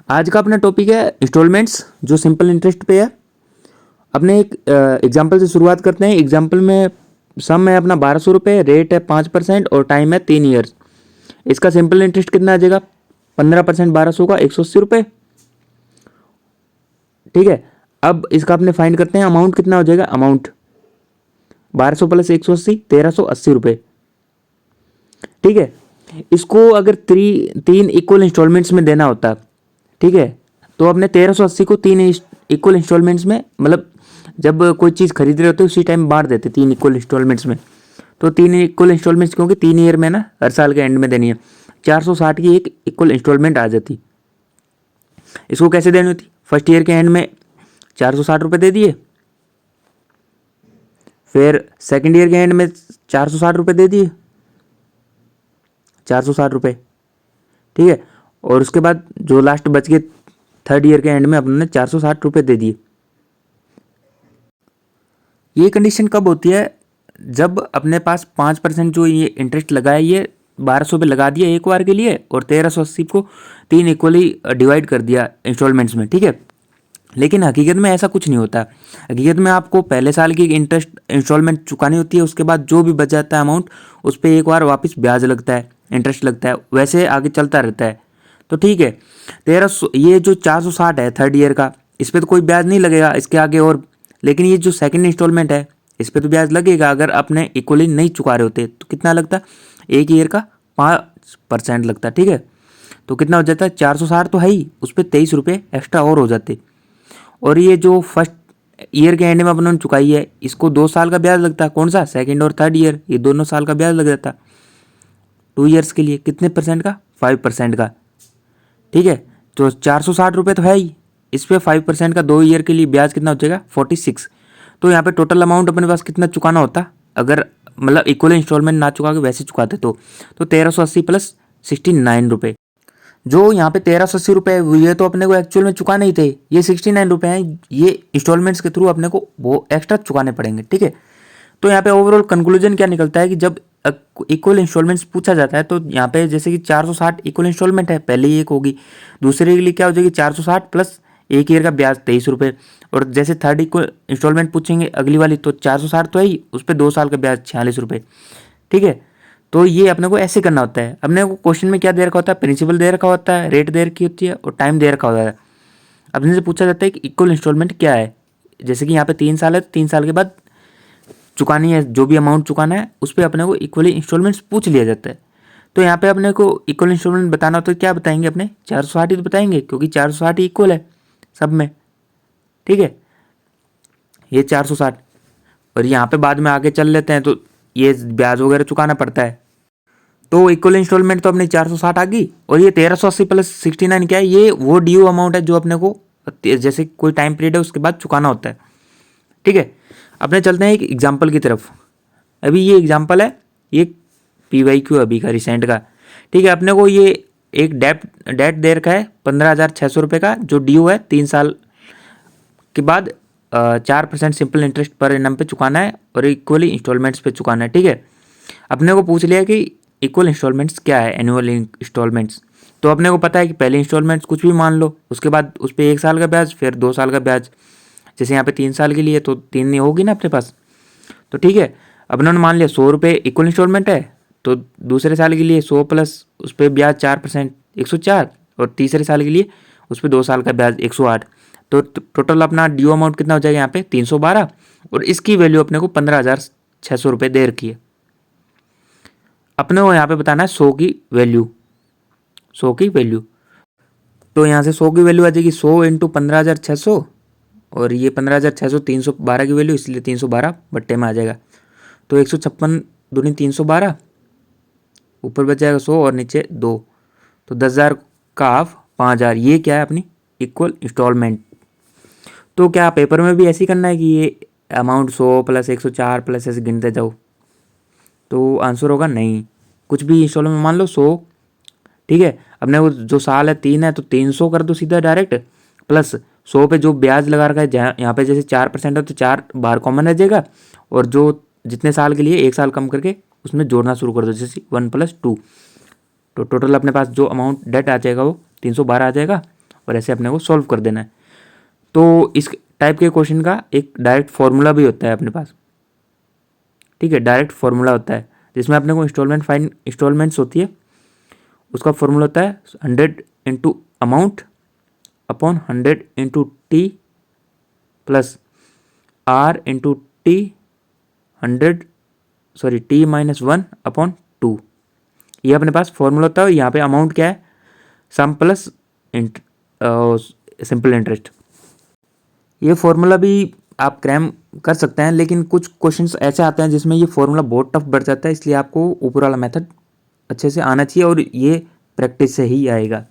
आज का अपना टॉपिक है इंस्टॉलमेंट्स जो सिंपल इंटरेस्ट पे है। अपने एक एग्जांपल से शुरुआत करते हैं। एग्जांपल में सम है अपना 1200 रुपये, रेट है 5% और टाइम है 3 ईयर्स। इसका सिंपल इंटरेस्ट कितना आ जाएगा? 15% 1200 का 180 रुपये। ठीक है, अब इसका अपने फाइंड करते हैं अमाउंट कितना हो जाएगा। अमाउंट 1200 प्लस 180 1380 रुपये। ठीक है, इसको अगर तीन इक्वल इंस्टॉलमेंट्स में देना होता, ठीक है, तो अपने 1380 को 3 इक्वल इंस्टॉलमेंट्स में, मतलब जब कोई चीज़ खरीद रहे होते उसी टाइम बांट देते 3 इक्वल इंस्टॉलमेंट्स में। तो 3 इक्वल इंस्टॉलमेंट्स क्योंकि 3 ईयर में ना, हर साल के एंड में देनी है, 460 की एक इक्वल इंस्टॉलमेंट आ जाती। इसको कैसे देनी होती? फर्स्ट ईयर के एंड में 460 रुपये दे दिए, फिर सेकेंड ईयर के एंड में 460 रुपये दे दिए, 460 रुपये। ठीक है, और उसके बाद जो लास्ट बच गए थर्ड ईयर के एंड में अपने 460 रुपये दे दिए। ये कंडीशन कब होती है? जब अपने पास 5% जो ये इंटरेस्ट लगा है, ये 1200 पे लगा दिया एक बार के लिए, और 1380 को 3 इक्वली डिवाइड कर दिया इंस्टॉलमेंट्स में। ठीक है, लेकिन हकीकत में ऐसा कुछ नहीं होता। हकीकत में आपको पहले साल की इंटरेस्ट इंस्टॉलमेंट चुकानी होती है, उसके बाद जो भी बच जाता है अमाउंट, उस पर एक बार वापस ब्याज लगता है, इंटरेस्ट लगता है, वैसे आगे चलता रहता है। तो ठीक है, 1300 ये जो 460 है थर्ड ईयर का, इस पर तो कोई ब्याज नहीं लगेगा इसके आगे, और लेकिन ये जो सेकंड इंस्टॉलमेंट है इस पर तो ब्याज लगेगा। अगर अपने इक्वली नहीं चुका रहे होते तो कितना लगता? एक ईयर का 5% लगता। ठीक है, तो कितना हो जाता है? 460 तो है ही, उस पर 23 रुपये एक्स्ट्रा और हो जाते। और ये जो फर्स्ट ईयर के एंड में अपने चुकाई है, इसको 2 साल का ब्याज लगता है। कौन सा? सेकंड और थर्ड ईयर, ये दोनों साल का ब्याज लग जाता 2 ईयर्स के लिए। कितने परसेंट का? 5% का। ठीक है, तो 460 रुपये तो है ही, इस पर 5% का 2 ईयर के लिए ब्याज कितना हो जाएगा? 46। तो यहाँ पे टोटल अमाउंट अपने पास कितना चुकाना होता, अगर मतलब इक्वल इंस्टॉलमेंट ना चुका के वैसे चुकाते तो 1380 प्लस 69 रुपये। जो यहाँ पे 1380 रुपये ये तो अपने को एक्चुअल में चुकाने ही थे, ये 69 रुपये हैं, ये इंस्टॉलमेंट्स के थ्रू अपने को वो एक्स्ट्रा चुकाने पड़ेंगे। ठीक है, तो यहाँ पे ओवरऑल कंक्लूजन क्या निकलता है कि जब इक्वल इंस्टॉलमेंट्स पूछा जाता है तो यहाँ पे जैसे कि 460 इक्वल इंस्टॉलमेंट है, पहले ही एक होगी, दूसरे के लिए क्या हो जाएगी? 460 प्लस एक ईयर का ब्याज 23 रुपये। और जैसे थर्ड इक्वल इंस्टॉलमेंट पूछेंगे अगली वाली, तो 460 तो है ही, उस पर 2 साल का ब्याज 46 रुपये। ठीक है, तो ये अपने को ऐसे करना होता है। अपने को क्वेश्चन में क्या दे रखा होता है? प्रिंसिपल दे रखा होता है, रेट दे रखी होती है, और टाइम दे रखा होता है। अपने से पूछा जाता है कि इक्वल इंस्टॉलमेंट क्या है। जैसे कि यहाँ पे 3 साल है, तो 3 साल के बाद चुकानी है, जो भी अमाउंट चुकाना है उस पर अपने को इक्वली इंस्टॉलमेंट्स पूछ लिया जाता है। तो यहाँ पे अपने को इक्वल इंस्टॉलमेंट बताना हो तो क्या बताएंगे? अपने 460 ही तो बताएंगे, क्योंकि 460 ही इक्वल है सब में। ठीक है, ये 460, और यहाँ पे बाद में आगे चल लेते हैं तो ये ब्याज वगैरह चुकाना पड़ता है। तो इक्वल इंस्टॉलमेंट तो अपनी 460 आ गई, और ये 1380 प्लस 69 क्या है? ये वो ड्यू अमाउंट है जो अपने को जैसे कोई टाइम पीरियड है उसके बाद चुकाना होता है। ठीक है, अपने चलते हैं एक एग्जाम्पल की तरफ। अभी ये एग्जाम्पल है, ये PYQ अभी का रिसेंट का। ठीक है, अपने को ये एक डेट दे रखा है 15,600 रुपये का, जो ड्यू है 3 साल के बाद 4% सिंपल इंटरेस्ट पर एनम पे चुकाना है, और इक्वली इंस्टॉलमेंट्स पे चुकाना है। ठीक है, अपने को पूछ लिया कि इक्वल इंस्टॉलमेंट्स क्या है, एनुअल इंस्टॉलमेंट्स। तो अपने को पता है कि पहले इंस्टॉलमेंट्स कुछ भी मान लो, उसके बाद उस पर 1 साल का ब्याज, फिर 2 साल का ब्याज। जैसे यहाँ पे 3 साल के लिए तो 3 नहीं होगी ना अपने पास। तो ठीक है, अब उन्होंने मान लिया 100 रुपये इक्वल इंस्टॉलमेंट है, तो दूसरे साल के लिए 100 प्लस उस पर ब्याज 4% 104, और तीसरे साल के लिए उस पर 2 साल का ब्याज 108। तो टोटल अपना ड्यू अमाउंट कितना हो जाएगा यहाँ पे? 312, और इसकी वैल्यू अपने को 15,600 रुपये दे रखी है। अपने को यहाँ पे बताना है 100 की वैल्यू, 100 की वैल्यू। तो यहाँ से 100 की वैल्यू आ जाएगी 100 इंटू 15,600, और ये 15,600 312 की वैल्यू, इसलिए 312 बट्टे में आ जाएगा। तो 156 दूनी 312, ऊपर बच जाएगा 100 और नीचे 2, तो 10,000 का हाफ 5,000। ये क्या है? अपनी इक्वल इंस्टॉलमेंट। तो क्या पेपर में भी ऐसे ही करना है कि ये अमाउंट 100 प्लस 104 प्लस ऐसे गिनते जाओ? तो आंसर होगा नहीं, कुछ भी इंस्टॉलमेंट मान लो 100। ठीक है, अपने वो जो साल है 3 है, तो 300 कर दो सीधा डायरेक्ट, प्लस 100 पे जो ब्याज लगा रखा है, यहाँ पे जैसे 4% है तो 4 बाहर कॉमन रह जाएगा, और जो जितने साल के लिए 1 साल कम करके उसमें जोड़ना शुरू कर दो, जैसे 1 + 2। तो टोटल अपने पास जो अमाउंट डेट आ जाएगा वो 312 आ जाएगा, और ऐसे अपने को सॉल्व कर देना है। तो इस टाइप के क्वेश्चन का एक डायरेक्ट फॉर्मूला भी होता है अपने पास, ठीक है, डायरेक्ट फॉर्मूला होता है जिसमें अपने को इंस्टॉलमेंट्स होती है, उसका फॉर्मूला होता है 100 into amount upon 100 into T plus R into T 100 upon 2। ये अपने पास फॉर्मूला होता है। यहाँ पे अमाउंट क्या है, सम प्लस सिंपल इंटरेस्ट। ये फॉर्मूला भी आप क्रैम कर सकते हैं, लेकिन कुछ क्वेश्चंस ऐसे आते हैं जिसमें ये फॉर्मूला बहुत टफ बढ़ जाता है, इसलिए आपको ऊपर वाला मेथड अच्छे से आना चाहिए और ये प्रैक्टिस से ही आएगा।